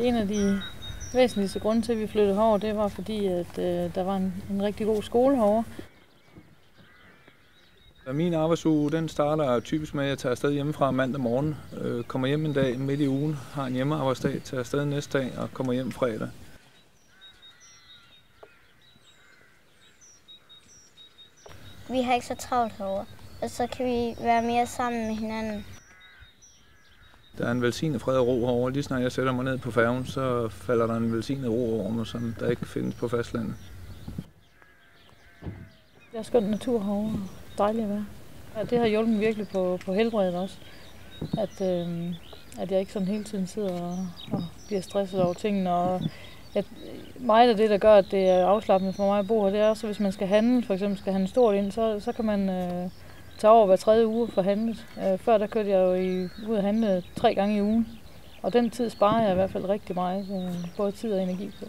En af de væsentligste grunde til, at vi flyttede herover, det var fordi, at der var en rigtig god skole herovre. Min arbejdsuge den starter typisk med, at jeg tager afsted hjemmefra mandag morgen, kommer hjem en dag midt i ugen, har en hjemmearbejdsdag, tager afsted næste dag og kommer hjem fredag. Vi har ikke så travlt herovre, og så kan vi være mere sammen med hinanden. Der er en velsignet fred og ro herovre. Lige snart jeg sætter mig ned på færgen, så falder der en velsignet ro over mig, som der ikke findes på fastlandet. Det er skønt natur herovre. Dejligt at være. Ja, det har hjulpet virkelig på helbredet også. At jeg ikke sådan hele tiden sidder og bliver stresset over tingene. Og meget af det, der gør, at det er afslappende for mig at bo her, det er også, hvis man skal handle, for eksempel skal handle stort ind, så kan man tage over hver 3. uge for handlet. Før der kørte jeg jo ud og handle 3 gange i ugen. Og den tid sparer jeg i hvert fald rigtig meget, både tid og energi på.